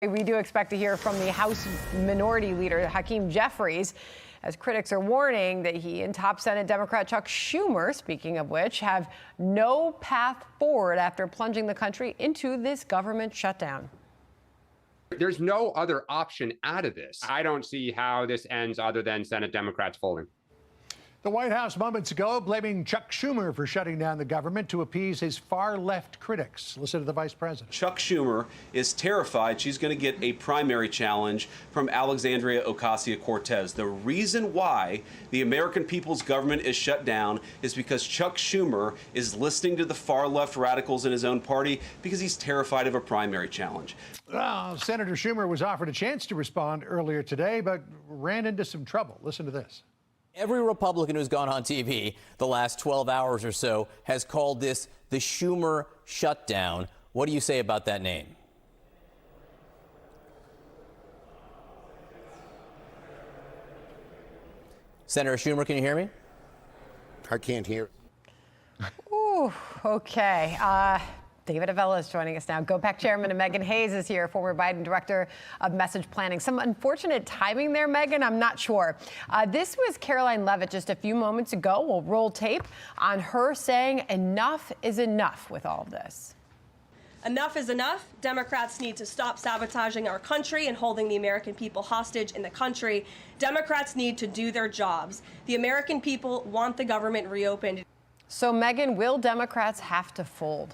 We do expect to hear from the House Minority Leader, Hakeem Jeffries, as critics are warning that he and top Senate Democrat Chuck Schumer, speaking of which, have no path forward after plunging the country into this government shutdown. There's no other option out of this. I don't see how this ends other than Senate Democrats folding. The White House moments ago blaming Chuck Schumer for shutting down the government to appease his far-left critics. Listen to the vice president. Chuck Schumer is terrified she's going to get a primary challenge from Alexandria Ocasio-Cortez. The reason why the American people's government is shut down is because Chuck Schumer is listening to the far-left radicals in his own party because he's terrified of a primary challenge. Senator Schumer was offered a chance to respond earlier today, but ran into some trouble. Listen to this. Every Republican who's gone on TV the last 12 hours or so has called this the Schumer shutdown. What do you say about that name? Senator Schumer, can you hear me? I can't hear. Ooh, okay. David Avella is joining us now. GOPAC Chairman and Megan Hayes is here, former Biden Director of Message Planning. Some unfortunate timing there, Megan. I'm not sure. This was Caroline Leavitt just a few moments ago. We'll roll tape on her saying enough is enough with all of this. Enough is enough. Democrats need to stop sabotaging our country and holding the American people hostage in the country. Democrats need to do their jobs. The American people want the government reopened. So, Megan, will Democrats have to fold?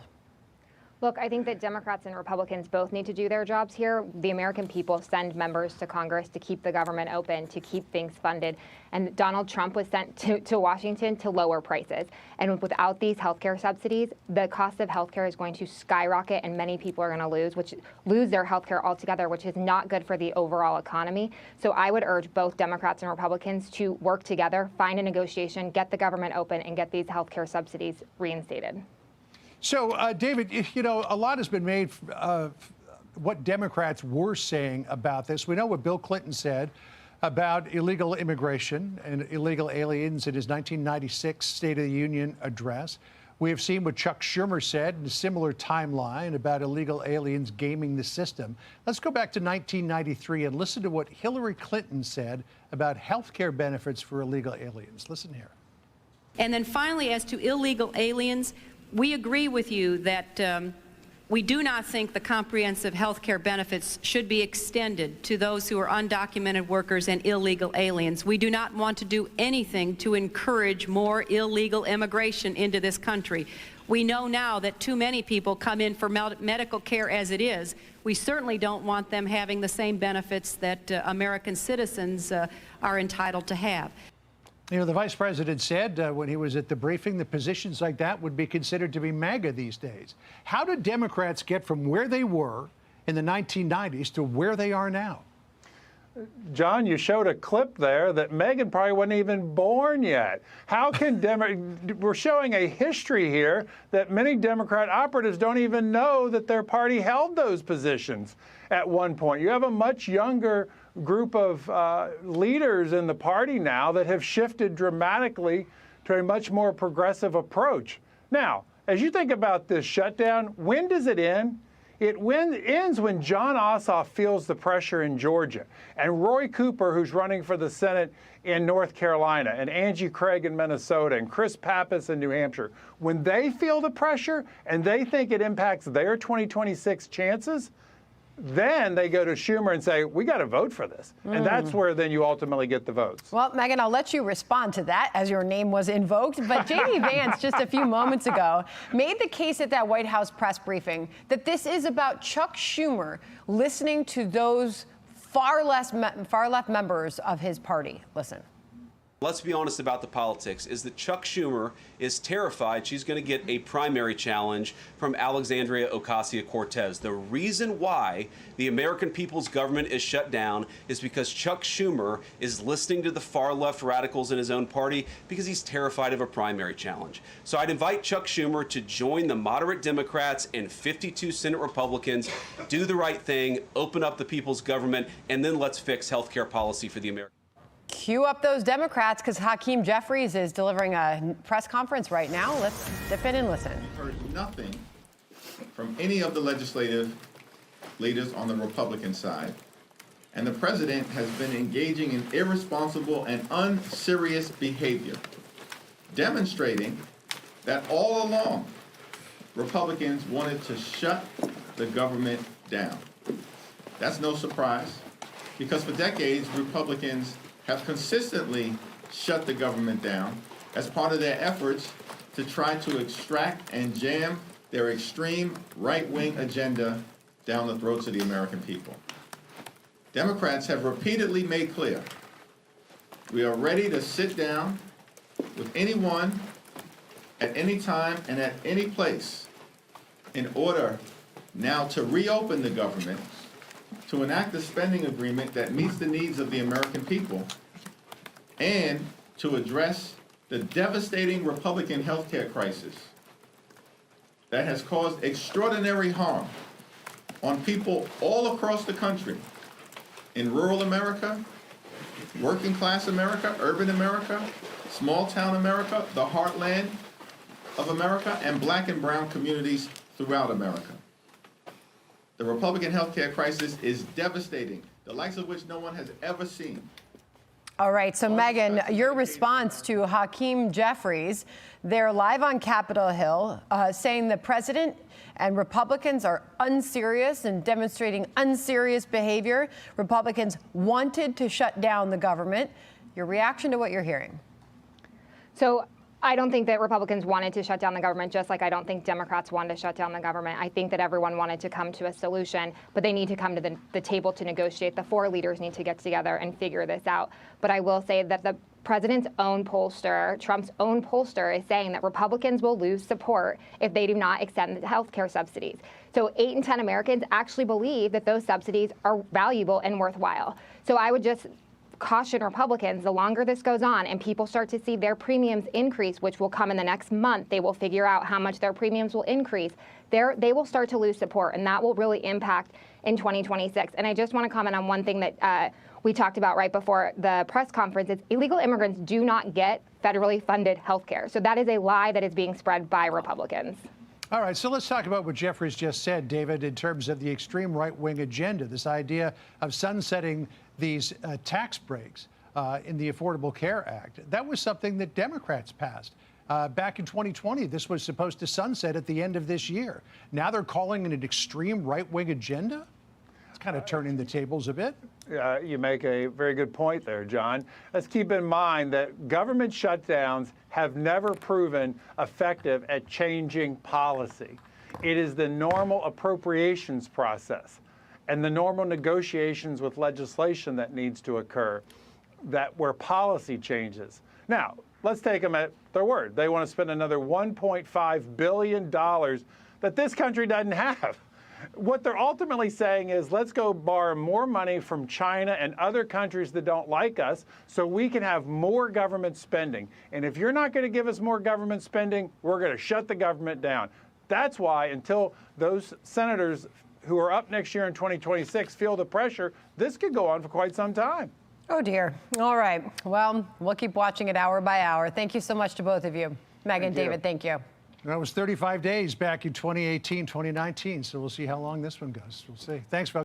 Look, I think that Democrats and Republicans both need to do their jobs here. The American people send members to Congress to keep the government open, to keep things funded. And Donald Trump was sent to Washington to lower prices. And without these healthcare subsidies, the cost of healthcare is going to skyrocket and many people are going to lose their healthcare altogether, which is not good for the overall economy. So I would urge both Democrats and Republicans to work together, find a negotiation, get the government open, and get these healthcare subsidies reinstated. So, David, you know, a lot has been made of what Democrats were saying about this. We know what Bill Clinton said about illegal immigration and illegal aliens in his 1996 State of the Union address. We have seen what Chuck Schumer said in a similar timeline about illegal aliens gaming the system. Let's go back to 1993 and listen to what Hillary Clinton said about health care benefits for illegal aliens. Listen here. And then finally, as to illegal aliens, we agree with you that we do not think the comprehensive health care benefits should be extended to those who are undocumented workers and illegal aliens. We do not want to do anything to encourage more illegal immigration into this country. We know now that too many people come in for medical care as it is. We certainly don't want them having the same benefits that American citizens are entitled to have. You know, the vice president said when he was at the briefing that positions like that would be considered to be MAGA these days. How did Democrats get from where they were in the 1990s to where they are now? John, you showed a clip there that Megan probably wasn't even born yet. How can we're showing a history here that many Democrat operatives don't even know that their party held those positions at one point. You have a much younger group of leaders in the party now that have shifted dramatically to a much more progressive approach. Now, as you think about this shutdown, when does it end? It ends when John Ossoff feels the pressure in Georgia, and Roy Cooper, who's running for the Senate in North Carolina, and Angie Craig in Minnesota, and Chris Pappas in New Hampshire, when they feel the pressure and they think it impacts their 2026 chances, then they go to Schumer and say, we got to vote for this. And that's where then you ultimately get the votes. Well, Megan, I'll let you respond to that as your name was invoked. But J.D. Vance just a few moments ago made the case at that White House press briefing that this is about Chuck Schumer listening to those far left members of his party. Listen. Let's be honest about the politics, is that Chuck Schumer is terrified she's going to get a primary challenge from Alexandria Ocasio-Cortez. The reason why the American people's government is shut down is because Chuck Schumer is listening to the far-left radicals in his own party because he's terrified of a primary challenge. So I'd invite Chuck Schumer to join the moderate Democrats and 52 Senate Republicans, do the right thing, open up the people's government, and then let's fix health care policy for the American. Cue up those Democrats, because Hakeem Jeffries is delivering a press conference right now. Let's dip in and listen. We've heard nothing from any of the legislative leaders on the Republican side, and the president has been engaging in irresponsible and unserious behavior, demonstrating that all along, Republicans wanted to shut the government down. That's no surprise, because for decades, Republicans have consistently shut the government down as part of their efforts to try to extract and jam their extreme right-wing agenda down the throats of the American people. Democrats have repeatedly made clear we are ready to sit down with anyone at any time and at any place in order now to reopen the government, to enact a spending agreement that meets the needs of the American people, and to address the devastating Republican healthcare crisis that has caused extraordinary harm on people all across the country, in rural America, working class America, urban America, small town America, the heartland of America, and black and brown communities throughout America. The Republican healthcare crisis is devastating, the likes of which no one has ever seen. All right, so Megan, your response to Hakeem Jeffries, they're live on Capitol Hill saying the president and Republicans are unserious and demonstrating unserious behavior. Republicans wanted to shut down the government. Your reaction to what you're hearing? So I don't think that Republicans wanted to shut down the government, just like I don't think Democrats wanted to shut down the government. I think that everyone wanted to come to a solution, but they need to come to the table to negotiate. The four leaders need to get together and figure this out. But I will say that the president's own pollster, Trump's own pollster, is saying that Republicans will lose support if they do not extend the health care subsidies. So 8 in 10 Americans actually believe that those subsidies are valuable and worthwhile. So I would just caution Republicans, the longer this goes on and people start to see their premiums increase, which will come in the next month, they will figure out how much their premiums will increase. They will start to lose support, and that will really impact in 2026. And I just want to comment on one thing that we talked about right before the press conference. Is illegal immigrants do not get federally funded health care. So that is a lie that is being spread by Republicans. All right, so let's talk about what Jeffries just said, David, in terms of the extreme right-wing agenda, this idea of sunsetting these tax breaks in the Affordable Care Act. That was something that Democrats passed. Back in 2020, this was supposed to sunset at the end of this year. Now they're calling it an extreme right-wing agenda? It's kind of turning the tables a bit. You make a very good point there, John. Let's keep in mind that government shutdowns have never proven effective at changing policy. It is the normal appropriations process and the normal negotiations with legislation that needs to occur where policy changes. Now, let's take them at their word. They want to spend another $1.5 billion that this country doesn't have. What they're ultimately saying is, let's go borrow more money from China and other countries that don't like us so we can have more government spending. And if you're not going to give us more government spending, we're going to shut the government down. That's why until those senators who are up next year in 2026 feel the pressure, this could go on for quite some time. Oh, dear. All right. Well, we'll keep watching it hour by hour. Thank you so much to both of you. Megan, David, thank you. That was 35 days back in 2018, 2019, so we'll see how long this one goes. We'll see. Thanks, folks.